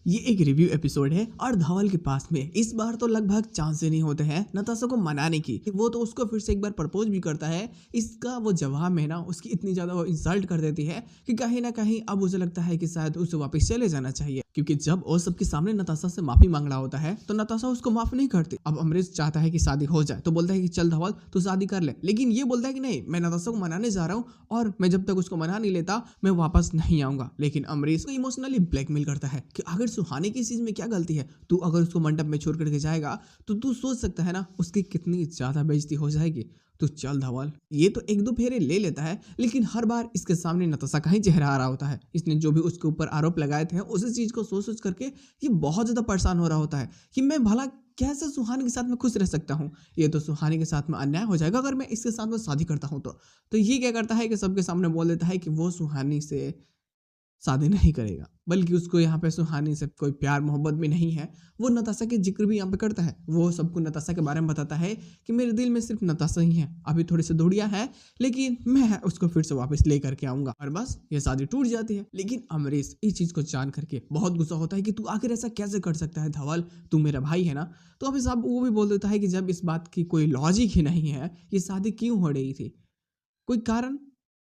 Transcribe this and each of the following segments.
ये एक review episode है और धवल के पास में इस बार तो लगभग चांस ही नहीं होते हैं नताशा को मनाने की। वो तो उसको फिर से एक बार प्रपोज भी करता है। इसका वो जवाब में ना उसकी इतनी ज्यादा वो इंसल्ट कर देती है कि कहीं ना कहीं अब उसे लगता है कि शायद उसे वापस चले जाना चाहिए, क्योंकि जब वो सबके सामने नताशा से माफी मांग रहा होता है तो नताशा उसको माफ नहीं करती। अब अमरीश चाहता है कि शादी हो जाए तो बोलता है कि चल धवल तू शादी कर ले, लेकिन ये बोलता है कि नहीं, मैं नताशा को मनाने जा रहा हूँ और मैं जब तक उसको मना नहीं लेता मैं वापस नहीं आऊंगा। लेकिन अमरीश को इमोशनली ब्लैकमेल करता है कि अगर सुहानी की चीज में क्या गलती है, तू अगर उसको मंडप में छोड़ करके जाएगा तो तू सोच सकता है ना उसकी कितनी ज्यादा बेइज्जती हो जाएगी। तो चल धवल। ये तो एक दो फेरे ले लेता है, लेकिन हर बार इसके सामने नताशा का ही चेहरा आ रहा होता है। इसने जो भी उसके ऊपर आरोप लगाए थे उसी चीज को सोच सोच करके ये बहुत ज्यादा परेशान हो रहा होता है कि मैं भला कैसे सुहानी के साथ में खुश रह सकता हूँ। ये तो सुहानी के साथ में अन्याय हो जाएगा अगर मैं इसके साथ में शादी करता हूँ तो ये क्या करता है कि सबके सामने बोल देता है कि वो सुहानी से शादी नहीं करेगा, बल्कि उसको यहाँ पे सुहानी से कोई प्यार मोहब्बत भी नहीं है। वो नताशा के जिक्र भी यहाँ पे करता है। वो सबको नताशा के बारे में बताता है कि मेरे दिल में सिर्फ नताशा ही है, अभी थोड़ी सी दूरियां है, लेकिन मैं उसको फिर से वापस ले करके आऊंगा। और बस ये शादी टूट जाती है। लेकिन अमरीश इस चीज को जान करके बहुत गुस्सा होता है कि तू आखिर ऐसा कैसे कर सकता है धवल, तू मेरा भाई है ना। तो अभी साहब वो भी बोल देता है कि जब इस बात की कोई लॉजिक ही नहीं है, ये शादी क्यों हो रही थी, कोई कारण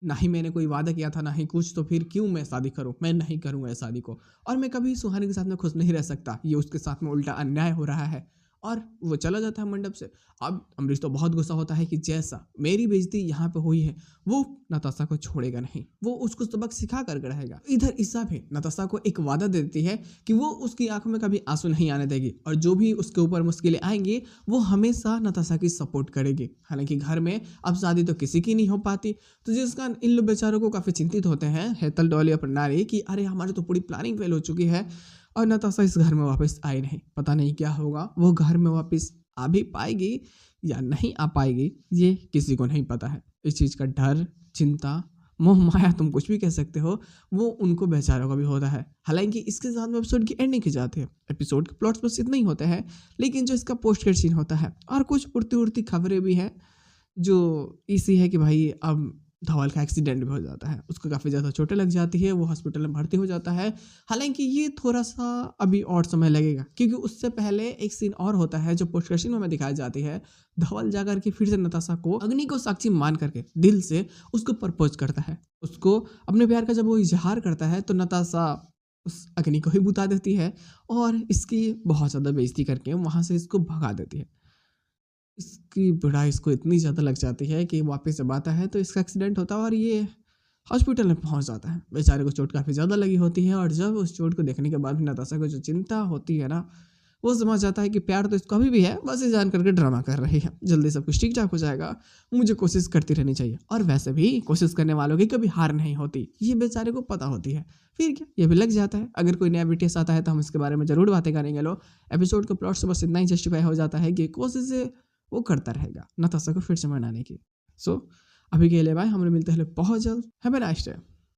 ना ही मैंने कोई वादा किया था ना ही कुछ, तो फिर क्यों मैं शादी करूं, मैं नहीं करूंगा इस शादी को। और मैं कभी सुहानी के साथ में खुश नहीं रह सकता, ये उसके साथ में उल्टा अन्याय हो रहा है। और वो चला जाता है मंडप से। अब अमरीश तो बहुत गुस्सा होता है कि जैसा मेरी बेइज्जती यहाँ पे हुई है वो नताशा को छोड़ेगा नहीं, वो उसको सबक सिखा करके रहेगा। इधर ईसा भी नताशा को एक वादा दे देती है कि वो उसकी आंखों में कभी आंसू नहीं आने देगी और जो भी उसके ऊपर मुश्किलें आएंगी वो हमेशा नताशा की सपोर्ट करेगी। हालांकि घर में अब शादी तो किसी की नहीं हो पाती, तो जिसका इन लोग बेचारों को काफी चिंतित होते हैं हेतल, डॉली और प्रणाली कि अरे हमारी तो पूरी प्लानिंग फेल हो चुकी है और नताशा इस घर में वापस आई नहीं, पता नहीं क्या होगा, वो घर में वापस आ भी पाएगी या नहीं आ पाएगी ये किसी को नहीं पता है। इस चीज़ का डर, चिंता, मोह माया, तुम कुछ भी कह सकते हो, वो उनको बेचारों का भी होता है। हालांकि इसके साथ में एपिसोड की एंडिंग की जाती है। एपिसोड के प्लॉट्स बस इतना ही होता है, लेकिन जो इसका पोस्ट क्रेडिट सीन होता है और कुछ उड़ती उड़ती खबरें भी हैं जो इसी है कि भाई अब धवल का एक्सीडेंट भी हो जाता है, उसको काफ़ी ज़्यादा चोटें लग जाती है, वो हॉस्पिटल में भर्ती हो जाता है। हालांकि ये थोड़ा सा अभी और समय लगेगा, क्योंकि उससे पहले एक सीन और होता है जो पोस्ट क्रेडिट में हमें दिखाई जाती है। धवल जाकर के फिर से नताशा को अग्नि को साक्षी मान करके दिल से उसको प्रपोज करता है। उसको अपने प्यार का जब वो इजहार करता है तो नताशा उस अग्नि को ही बुता देती है और इसकी बहुत ज़्यादा बेइज्जती करके वहाँ से इसको भगा देती है। इसकी भिड़ाई इसको इतनी ज़्यादा लग जाती है कि वापस जब आता है तो इसका एक्सीडेंट होता है और ये हॉस्पिटल में पहुंच जाता है। बेचारे को चोट काफ़ी ज़्यादा लगी होती है और जब उस चोट को देखने के बाद भी नताशा को जो चिंता होती है ना, वो समझ जाता है कि प्यार तो इसको अभी भी है, बस ये जान करके ड्रामा कर रही है, जल्दी सब कुछ ठीक ठाक हो जाएगा, मुझे कोशिश करती रहनी चाहिए। और वैसे भी कोशिश करने वालों की कभी हार नहीं होती, ये बेचारे को पता होती है। फिर क्या, ये भी लग जाता है। अगर कोई नया बीटीएस आता है तो हम इसके बारे में ज़रूर बातें करेंगे। लो एपिसोड के प्लॉट से बस इतना ही जस्टिफाई हो जाता है कि कोशिश वो करता रहेगा नताशा को फिर से मनाने की। सो अभी के लिए बाय, हम लोग मिलते हैं बहुत जल्द। Have a nice day.